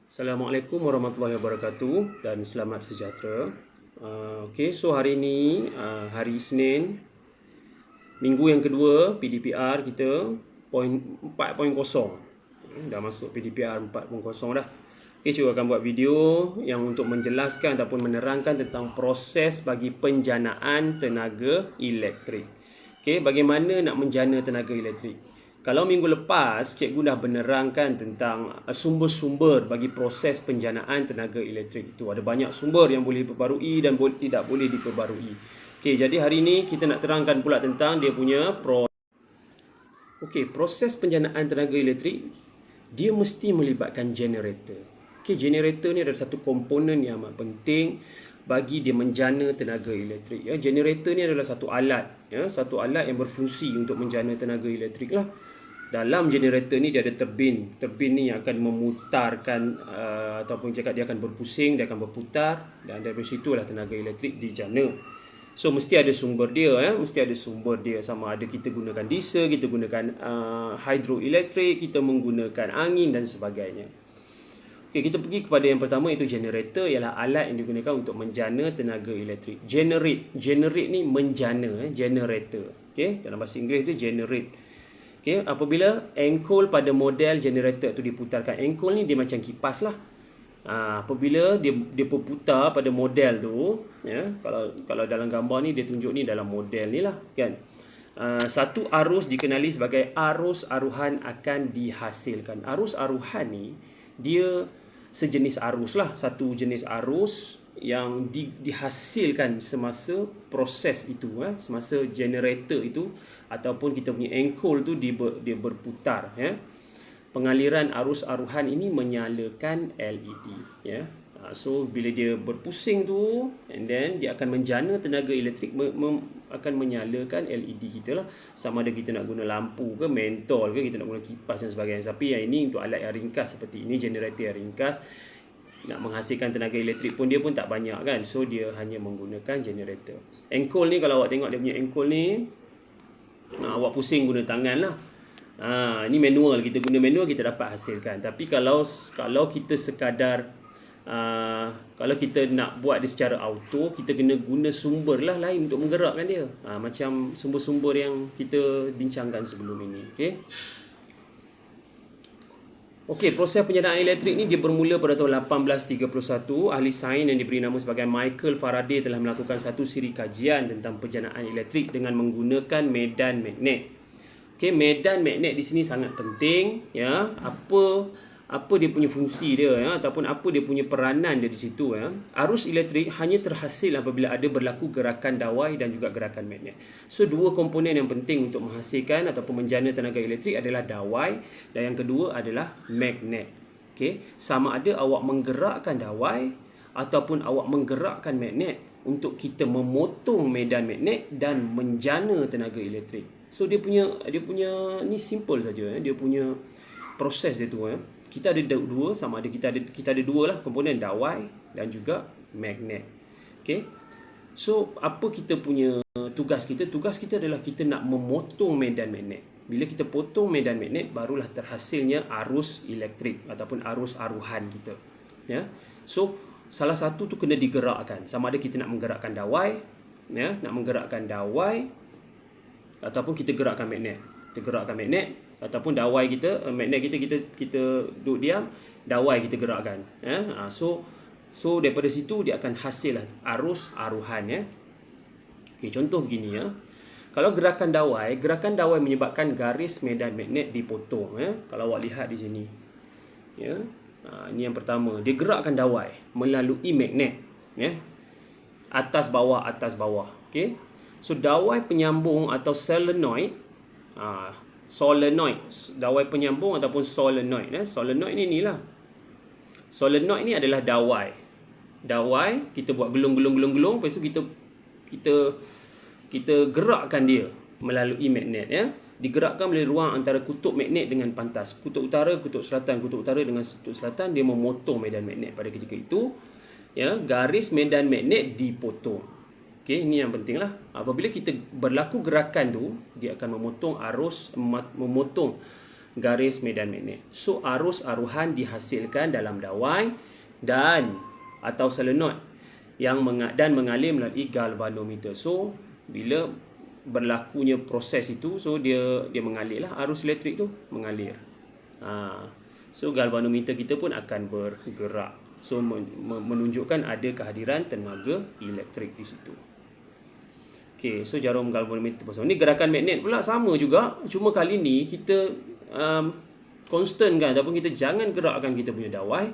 Assalamualaikum warahmatullahi wabarakatuh dan selamat sejahtera. Okey, so hari ini hari Isnin, minggu yang kedua PDPR kita 4.0. Dah masuk PDPR 4.0 dah. Okey, cuba akan buat video yang untuk menjelaskan ataupun menerangkan tentang proses bagi penjanaan tenaga elektrik. Okey, bagaimana nak menjana tenaga elektrik? Kalau minggu lepas cikgu dah menerangkan tentang sumber-sumber bagi proses penjanaan tenaga elektrik itu. Ada banyak sumber yang boleh diperbarui dan tidak boleh diperbarui. Okey, jadi hari ini kita nak terangkan pula tentang dia punya proses penjanaan tenaga elektrik dia mesti melibatkan generator. Okey, generator ni adalah satu komponen yang amat penting bagi dia menjana tenaga elektrik. Ya, generator ni adalah satu alat, satu alat yang berfungsi untuk menjana tenaga elektrik lah. Dalam generator ni dia ada turbin. Turbin ni yang akan memutarkan ataupun cakap dia akan berpusing, dia akan berputar dan dari situlah tenaga elektrik dijana. So mesti ada sumber dia, mesti ada sumber dia, sama ada kita gunakan diesel, kita gunakan hydroelektrik, kita menggunakan angin dan sebagainya. Okey, kita pergi kepada yang pertama, iaitu generator, ialah alat yang digunakan untuk menjana tenaga elektrik. Generate ni menjana, generator. Okey, dalam bahasa Inggeris dia generate. Okay, apabila engkol pada model generator tu diputarkan, engkol ni dia macam kipas lah. Apabila dia berputar pada model tu, ya, kalau dalam gambar ni dia tunjuk ni dalam model ni lah, kan. Satu arus dikenali sebagai arus aruhan akan dihasilkan. Arus aruhan ni dia sejenis arus lah, satu jenis arus yang dihasilkan semasa proses itu, semasa generator itu ataupun kita punya engkol tu dia berputar, ya. Pengaliran arus aruhan ini menyalakan LED, ya. So bila dia berpusing tu, and then dia akan menjana tenaga elektrik, akan menyalakan LED kita lah. Sama ada kita nak guna lampu ke, mentol ke, kita nak guna kipas dan sebagainya. Tapi yang ini untuk alat yang ringkas seperti ini, generator yang ringkas, nak menghasilkan tenaga elektrik pun dia pun tak banyak, kan. So dia hanya menggunakan generator. Engkol ni kalau awak tengok dia punya engkol ni, awak pusing guna tangan lah. Ini manual, kita guna manual kita dapat hasilkan. Tapi kalau kita sekadar kalau kita nak buat dia secara auto, kita kena guna sumber lah lain untuk menggerakkan dia. Macam sumber-sumber yang kita bincangkan sebelum ini. Okey, proses penjanaan elektrik ni dia bermula pada tahun 1831. Ahli sains yang diberi nama sebagai Michael Faraday telah melakukan satu siri kajian tentang penjanaan elektrik dengan menggunakan medan magnet. Okey, medan magnet di sini sangat penting, ya. Apa dia punya fungsi dia, ya, ataupun apa dia punya peranan dia di situ, ya. Arus elektrik hanya terhasil apabila ada berlaku gerakan dawai dan juga gerakan magnet. So dua komponen yang penting untuk menghasilkan ataupun menjana tenaga elektrik adalah dawai dan yang kedua adalah magnet. Okey, sama ada awak menggerakkan dawai ataupun awak menggerakkan magnet untuk kita memotong medan magnet dan menjana tenaga elektrik. So dia punya ni simple saja, dia punya proses dia tu, kita ada dua, sama ada kita ada dua lah komponen, dawai dan juga magnet. Okey. So apa kita punya tugas kita? Tugas kita adalah kita nak memotong medan magnet. Bila kita potong medan magnet, barulah terhasilnya arus elektrik ataupun arus aruhan kita. Ya. So salah satu tu kena digerakkan. Sama ada kita nak menggerakkan dawai, ya, nak menggerakkan dawai ataupun kita gerakkan magnet. Kita gerakkan magnet ataupun dawai kita, magnet kita duduk diam, dawai kita gerakkan, ya. So daripada situ dia akan hasil arus aruhan, ya. Okey, contoh begini, ya. Kalau gerakan dawai menyebabkan garis medan magnet dipotong, ya. Kalau awak lihat di sini, ya. Ini yang pertama, dia gerakkan dawai melalui magnet, ya. Atas bawah. Okey. So dawai penyambung atau solenoid, dawai penyambung ataupun solenoid, solenoid ni lah. Solenoid ni adalah dawai kita buat gelung, lepas tu kita gerakkan dia melalui magnet, ya. Digerakkan melalui ruang antara kutub magnet dengan pantas, kutub utara, kutub selatan, kutub utara dengan kutub selatan. Dia memotong medan magnet pada ketika itu, ya. Garis medan magnet dipotong. Okey, ini yang penting lah. Apabila kita berlaku gerakan tu, dia akan memotong garis medan magnet. So arus aruhan dihasilkan dalam dawai dan atau solenoid yang mengalir melalui galvanometer. So bila berlakunya proses itu, so dia mengalir lah, arus elektrik tu mengalir. So galvanometer kita pun akan bergerak. So menunjukkan ada kehadiran tenaga elektrik di situ. Okey, so jarum galvanometer terpasang. Ni gerakan magnet pula sama juga, cuma kali ni kita constant kan, ataupun kita jangan gerakkan kita punya dawai.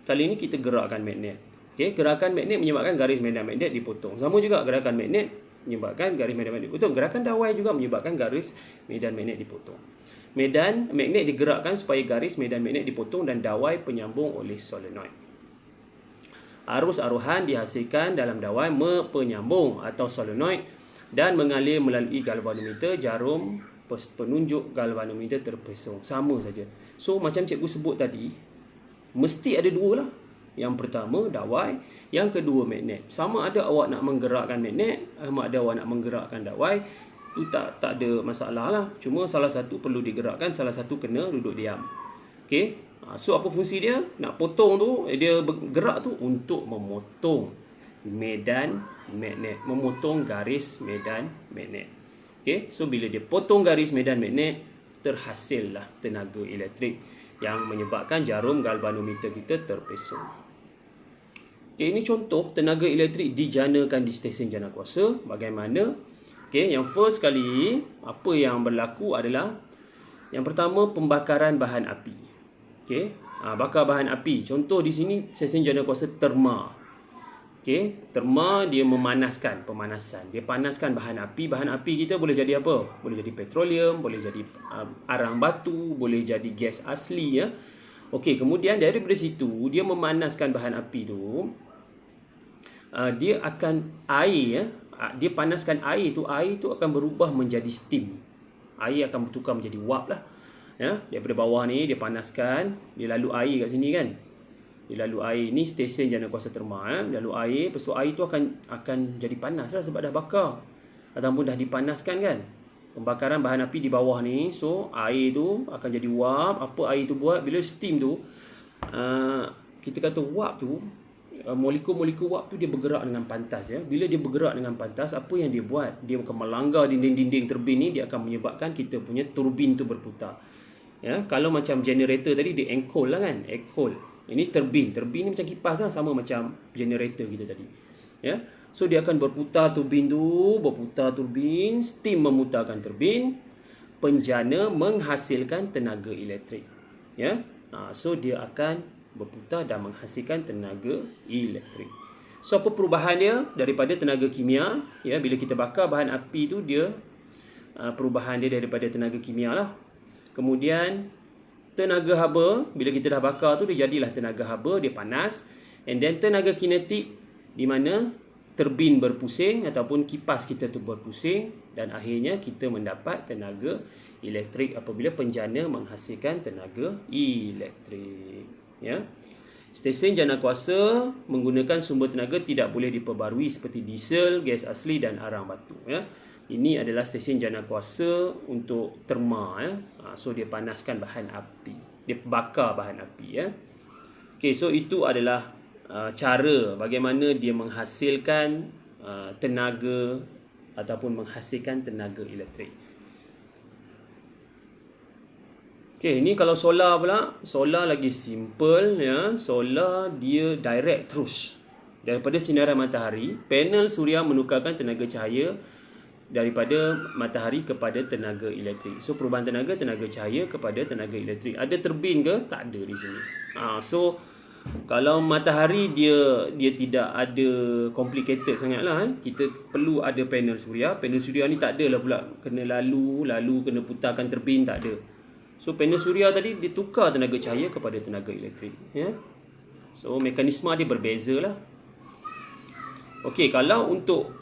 Kali ni kita gerakkan magnet. Okey, gerakan magnet menyebabkan garis medan magnet dipotong. Sama juga gerakan magnet menyebabkan garis medan magnet dipotong. Gerakan dawai juga menyebabkan garis medan magnet dipotong. Medan magnet digerakkan supaya garis medan magnet dipotong dan dawai penyambung oleh solenoid. Arus aruhan dihasilkan dalam dawai penyambung atau solenoid dan mengalir melalui galvanometer. Jarum penunjuk galvanometer terpesong. Sama saja. So macam cikgu sebut tadi, mesti ada dua lah. Yang pertama dawai, yang kedua magnet. Sama ada awak nak menggerakkan magnet, sama ada awak nak menggerakkan dawai, tu tak ada masalah lah. Cuma salah satu perlu digerakkan, salah satu kena duduk diam. Okey. So apa fungsi dia? Nak potong tu, dia bergerak tu untuk memotong medan magnet, memotong garis medan magnet. Okey, so bila dia potong garis medan magnet, terhasillah tenaga elektrik yang menyebabkan jarum galvanometer kita terpesong. Okey, ini contoh tenaga elektrik dijanakan di stesen jana kuasa. Bagaimana? Okey, yang first kali apa yang berlaku adalah yang pertama pembakaran bahan api. Okey, bakar bahan api. Contoh di sini stesen jana kuasa terma. Okey, terma dia memanaskan, pemanasan. Dia panaskan bahan api. Bahan api kita boleh jadi apa? Boleh jadi petroleum, boleh jadi arang batu, boleh jadi gas asli ya. Okey, kemudian daripada situ dia memanaskan bahan api tu. Dia akan air ya. Dia panaskan air tu akan berubah menjadi steam. Air akan bertukar menjadi wap lah. Ya, daripada bawah ni dia panaskan, dia lalu air kat sini kan. Dia lalu air ni stesen jana kuasa terma lalu air, lepas tu air tu akan jadi panas lah sebab dah bakar ataupun dah dipanaskan kan. Pembakaran bahan api di bawah ni, so air tu akan jadi wap. Apa air tu buat? Bila steam tu kita kata wap tu, molekul-molekul wap tu dia bergerak dengan pantas ya. Bila dia bergerak dengan pantas, apa yang dia buat? Dia akan melanggar dinding-dinding turbin ni, dia akan menyebabkan kita punya turbin tu berputar. Ya, kalau macam generator tadi dia encole lah kan, encole. Ini turbin ni macam kipas lah, sama macam generator kita tadi. Ya, so dia akan berputar turbin tu, steam memutarkan turbin, penjana menghasilkan tenaga elektrik. Ya, so dia akan berputar dan menghasilkan tenaga elektrik. So apa perubahan dia daripada tenaga kimia? Ya, bila kita bakar bahan api tu, dia perubahan dia daripada tenaga kimia lah. Kemudian tenaga haba, bila kita dah bakar tu, dia jadilah tenaga haba, dia panas. And then tenaga kinetik, di mana turbin berpusing ataupun kipas kita tu berpusing, dan akhirnya kita mendapat tenaga elektrik apabila penjana menghasilkan tenaga elektrik. Ya. Stesen jana kuasa menggunakan sumber tenaga tidak boleh diperbarui seperti diesel, gas asli dan arang batu. Ya. Ini adalah stesen jana kuasa untuk terma ya. So dia panaskan bahan api, dia bakar bahan api ya. Okey, so itu adalah cara bagaimana dia menghasilkan tenaga ataupun menghasilkan tenaga elektrik. Okey, ini kalau solar pula, solar lagi simple ya. Solar dia direct terus daripada sinaran matahari. Panel suria menukarkan tenaga cahaya daripada matahari kepada tenaga elektrik. So perubahan tenaga cahaya kepada tenaga elektrik. Ada turbin ke? Tak ada di sini. So kalau matahari dia tidak ada complicated sangatlah. Kita perlu ada panel suria. Panel suria ni tak adalah pula kena lalu kena putarkan turbin, tak ada. So panel suria tadi dia tukar tenaga cahaya kepada tenaga elektrik ya. So mekanisme dia berbeza lah. Okey, kalau untuk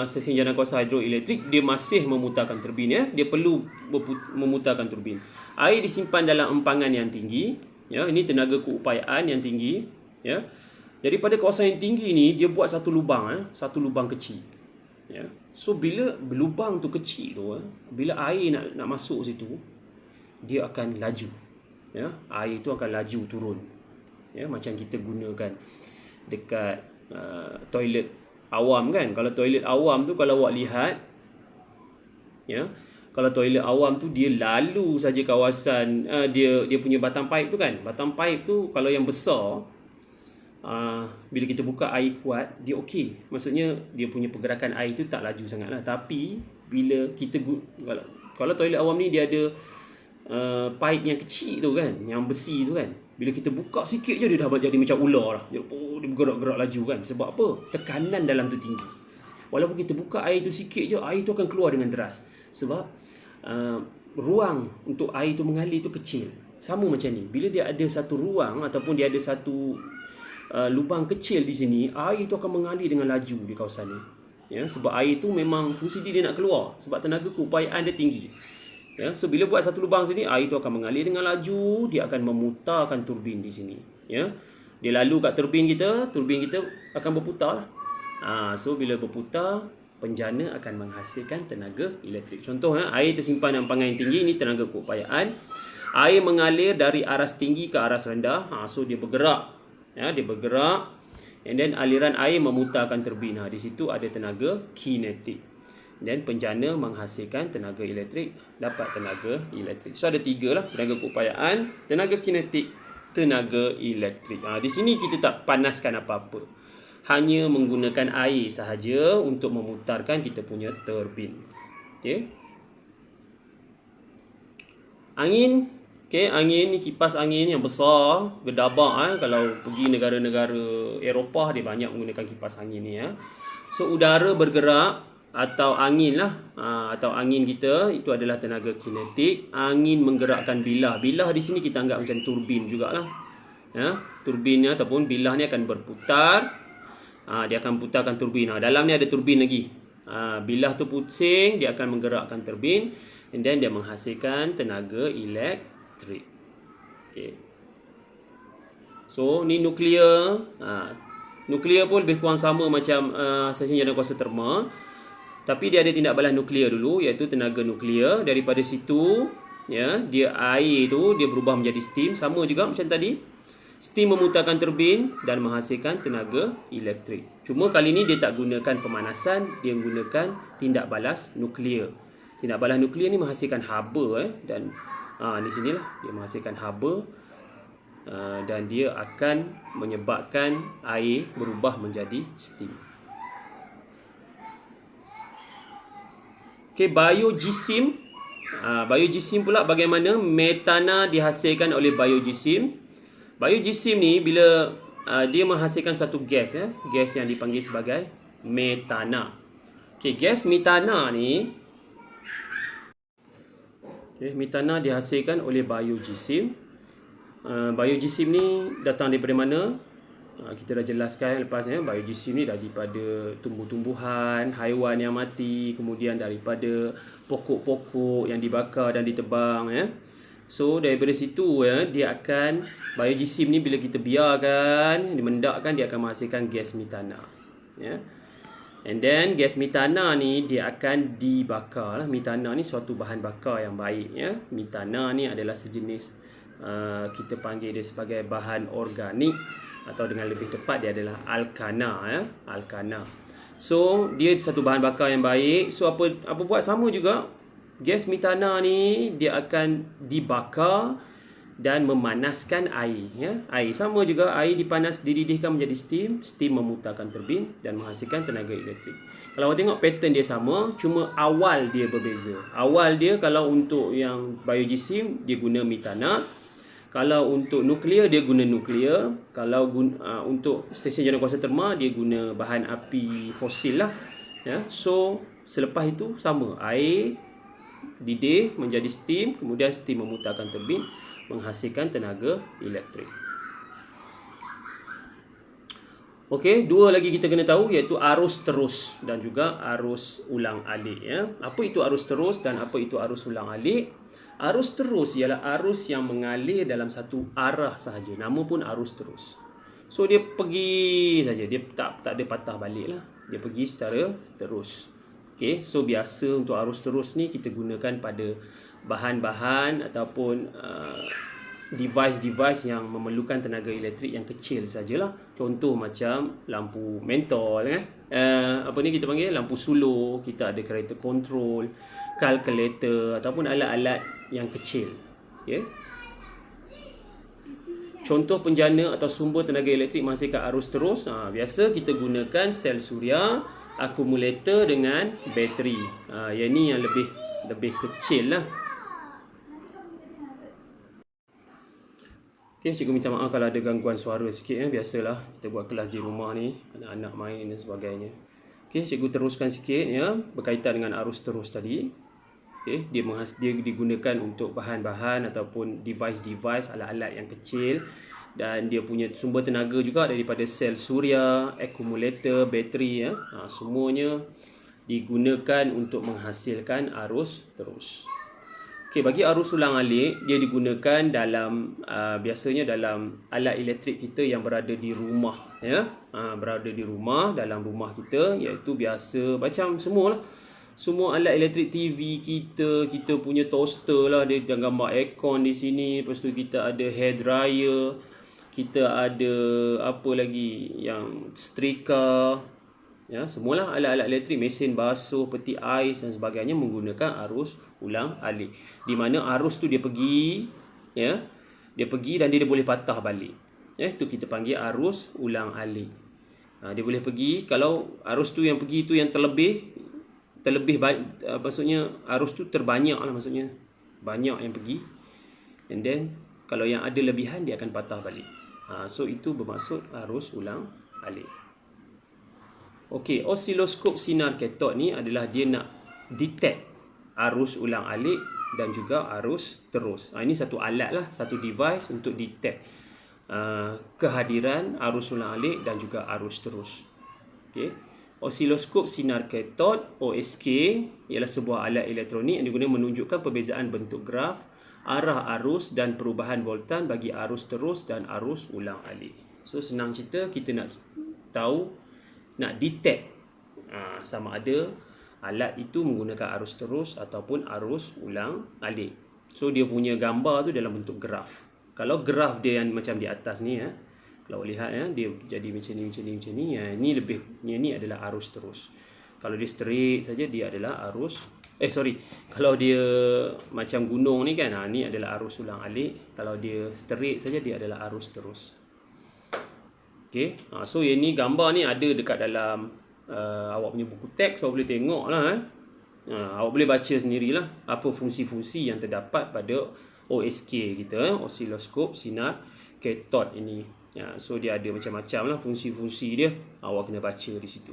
stesen jana kuasa hidroelektrik, dia masih memutarkan turbin ya. Dia perlu memutarkan turbin. Air disimpan dalam empangan yang tinggi ya. Ini tenaga keupayaan yang tinggi ya. Daripada kawasan yang tinggi ni dia buat satu lubang satu lubang kecil ya. So bila lubang tu kecil tu bila air nak masuk situ, dia akan laju. Ya, air itu akan laju turun. Ya, macam kita gunakan dekat toilet awam kan. Kalau toilet awam tu kalau awak lihat, ya, kalau toilet awam tu dia lalu saja kawasan dia punya batang pipe tu kan. Batang pipe tu kalau yang besar, bila kita buka air kuat, dia okey. Maksudnya dia punya pergerakan air tu tak laju sangat lah. Tapi bila kita kalau toilet awam ni dia ada pipe yang kecil tu kan, yang besi tu kan, bila kita buka sikit je dia dah jadi macam ular lah. Dia bergerak-gerak laju kan. Sebab apa? Tekanan dalam tu tinggi. Walaupun kita buka air tu sikit je, air tu akan keluar dengan deras. Sebab ruang untuk air tu mengalir tu kecil. Sama macam ni. Bila dia ada satu ruang ataupun dia ada satu lubang kecil di sini, air tu akan mengalir dengan laju di kawasan ni. Ya, sebab air tu memang fungsi dia nak keluar. Sebab tenaga keupayaan dia tinggi. Ya, so bila buat satu lubang sini, air tu akan mengalir dengan laju, dia akan memutarkan turbin di sini. Ya, dia lalu kat turbin kita akan berputar lah. So bila berputar, penjana akan menghasilkan tenaga elektrik. Contoh, air tersimpan dalam pangaian tinggi, ini tenaga keupayaan. Air mengalir dari aras tinggi ke aras rendah. So dia bergerak. Ya, dia bergerak. And then aliran air memutarkan turbin. Di situ ada tenaga kinetik. Dan penjana menghasilkan tenaga elektrik, dapat tenaga elektrik. So ada 3 lah, tenaga keupayaan, tenaga kinetik, tenaga elektrik. Di sini kita tak panaskan apa-apa. Hanya menggunakan air sahaja untuk memutarkan kita punya turbin. Okey. Angin, angin ni kipas angin yang besar, gedabak. Kalau pergi negara-negara Eropah, dia banyak menggunakan kipas angin ni. So udara bergerak atau angin lah, atau angin kita itu adalah tenaga kinetik. Angin menggerakkan bilah. Bilah di sini kita anggap macam turbin jugalah. Ya, turbinnya ataupun bilah ni akan berputar. Dia akan putarkan turbin. Dalam ni ada turbin lagi. Bilah tu pusing, dia akan menggerakkan turbin, and then dia menghasilkan tenaga elektrik. Okay. So ni nuklear. Nuklear pun lebih kurang sama macam stesen jana kuasa terma. Tapi dia ada tindak balas nuklear dulu, iaitu tenaga nuklear. Daripada situ, ya, dia air tu dia berubah menjadi steam, sama juga macam tadi. Steam memutarkan turbin dan menghasilkan tenaga elektrik. Cuma kali ni dia tak gunakan pemanasan, dia gunakan tindak balas nuklear. Tindak balas nuklear ni menghasilkan haba, dan di sinilah dia menghasilkan haba, dan dia akan menyebabkan air berubah menjadi steam. Okay, biogesim. Biogesim pula bagaimana metana dihasilkan oleh biogesim. Biogesim ni bila dia menghasilkan satu gas, gas yang dipanggil sebagai metana. Okay, gas metana ni, metana dihasilkan oleh biogesim. Biogesim ni datang daripada mana? Kita dah jelaskan lepas, biogesim ni daripada tumbuh-tumbuhan, haiwan yang mati, kemudian daripada pokok-pokok yang dibakar dan ditebang. So daripada situ, dia akan, biogesim ni bila kita biarkan, dimendakkan, dia akan menghasilkan gas metana. And then gas metana ni dia akan dibakar. Metana ni suatu bahan bakar yang baik. Metana ni adalah sejenis, kita panggil dia sebagai bahan organik, atau dengan lebih tepat dia adalah alkana. Alkana. So dia satu bahan bakar yang baik. So apa buat sama juga, gas metana ni dia akan dibakar dan memanaskan air. Air sama juga, air dididihkan menjadi steam. Steam memutarkan turbin dan menghasilkan tenaga elektrik. Kalau awak tengok pattern dia sama, cuma awal dia berbeza. Awal dia kalau untuk yang biogesim dia guna metana. Kalau untuk nuklear dia guna nuklear. Kalau untuk stesen jana kuasa terma dia guna bahan api fosil lah. So selepas itu sama, air didih menjadi steam, kemudian steam memutarkan turbin menghasilkan tenaga elektrik. Okey, 2 lagi kita kena tahu, iaitu arus terus dan juga arus ulang alik. Apa itu arus terus dan apa itu arus ulang alik? Arus terus ialah arus yang mengalir dalam satu arah sahaja. Nama pun arus terus. So dia pergi saja, dia tak ada patah balik lah. Dia pergi secara terus. Okay, so biasa untuk arus terus ni kita gunakan pada bahan-bahan ataupun device-device yang memerlukan tenaga elektrik yang kecil sajalah. Contoh macam lampu mentol kan. Apa ni kita panggil lampu sulur, kita ada kereta kontrol, kalkulator ataupun alat-alat yang kecil. Okey. Contoh penjana atau sumber tenaga elektrik menghasilkan arus terus. Biasa kita gunakan sel suria, akumulator dengan bateri. Yang ni yang lebih kecil lah. Okay, cikgu minta maaf kalau ada gangguan suara sikit. Biasalah kita buat kelas di rumah ni, anak-anak main dan sebagainya. Okay, cikgu teruskan sikit ya, berkaitan dengan arus terus tadi. Okay, dia digunakan untuk bahan-bahan ataupun device-device, alat-alat yang kecil, dan dia punya sumber tenaga juga daripada sel suria, akumulator, bateri ya. Semuanya digunakan untuk menghasilkan arus terus. Okay, bagi arus ulang alik, dia digunakan dalam biasanya dalam alat elektrik kita yang berada di rumah ya. Berada di rumah, dalam rumah kita, iaitu biasa macam semualah. Semua alat elektrik, TV kita punya toaster lah, dia gambar aircon di sini. Lepas tu kita ada hair dryer, kita ada apa lagi yang setrika ya, semualah alat-alat elektrik, mesin basuh, peti ais dan sebagainya menggunakan arus ulang alik. Di mana arus tu dia pergi ya, dia pergi dan dia boleh patah balik. Itu kita panggil arus ulang alik. Dia boleh pergi, kalau arus tu yang pergi tu yang terlebih maksudnya arus tu terbanyak lah, maksudnya banyak yang pergi, and then kalau yang ada lebihan dia akan patah balik. So itu bermaksud arus ulang alik. Okey, osiloskop sinar katod ni adalah dia nak detect arus ulang alik dan juga arus terus. Ini satu alat lah, satu device untuk detect kehadiran arus ulang alik dan juga arus terus. Okey. Osiloskop sinar katod OSK ialah sebuah alat elektronik yang digunakan menunjukkan perbezaan bentuk graf, arah arus dan perubahan voltan bagi arus terus dan arus ulang alik. So senang cerita, kita nak tahu, nak detect sama ada alat itu menggunakan arus terus ataupun arus ulang alik. So dia punya gambar tu dalam bentuk graf. Kalau graf dia yang macam di atas ni ya, kalau lihat ya, dia jadi macam ni. Yang ni adalah arus terus. Kalau dia straight saja dia adalah arus kalau dia macam gunung ni kan, ni adalah arus ulang alik. Kalau dia straight saja dia adalah arus terus. Okay. So yang ni, gambar ni ada dekat dalam awak punya buku teks, awak boleh tengok lah. Awak boleh baca sendirilah apa fungsi-fungsi yang terdapat pada OSK kita, osiloskop sinar katod ini. So dia ada macam-macam lah fungsi-fungsi dia, awak kena baca di situ.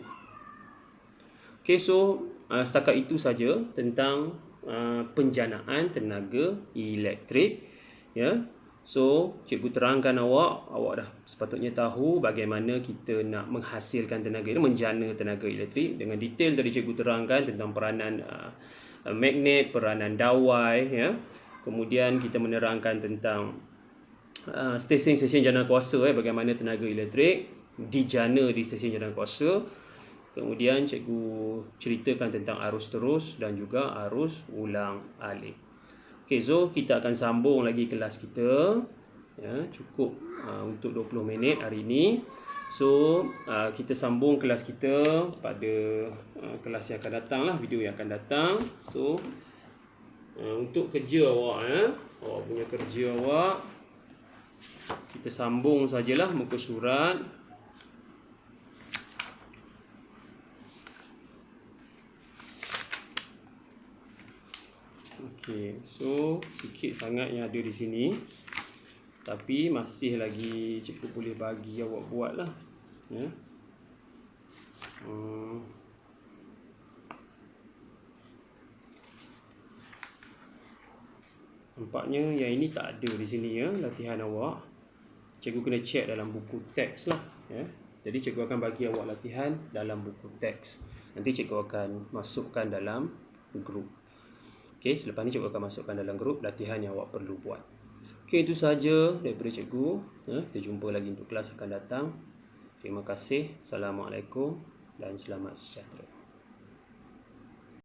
Okay, so setakat itu saja tentang penjanaan tenaga elektrik ya. So cikgu terangkan awak dah sepatutnya tahu bagaimana kita nak menghasilkan tenaga ini, menjana tenaga elektrik. Dengan detail tadi cikgu terangkan tentang peranan magnet, peranan dawai ya. Kemudian kita menerangkan tentang stesen-stesen jana kuasa bagaimana tenaga elektrik dijana di stesen jana kuasa. Kemudian cikgu ceritakan tentang arus terus dan juga arus ulang alik. Okay, so kita akan sambung lagi kelas kita ya, cukup untuk 20 minit hari ini. So kita sambung kelas kita pada kelas yang akan datang lah, video yang akan datang. So untuk kerja awak awak punya kerja awak, kita sambung sajalah muka surat. Okey, so sikit sangat yang ada di sini, tapi masih lagi cikgu boleh bagi awak buat lah ya. Nampaknya yang ini tak ada di sini ya, latihan awak. Cikgu kena check dalam buku teks lah ya. Jadi cikgu akan bagi awak latihan dalam buku teks. Nanti cikgu akan masukkan dalam grup. Okey, selepas ni cikgu akan masukkan dalam grup latihan yang awak perlu buat. Okey, itu sahaja daripada cikgu. Kita jumpa lagi untuk kelas akan datang. Terima kasih. Assalamualaikum dan selamat sejahtera.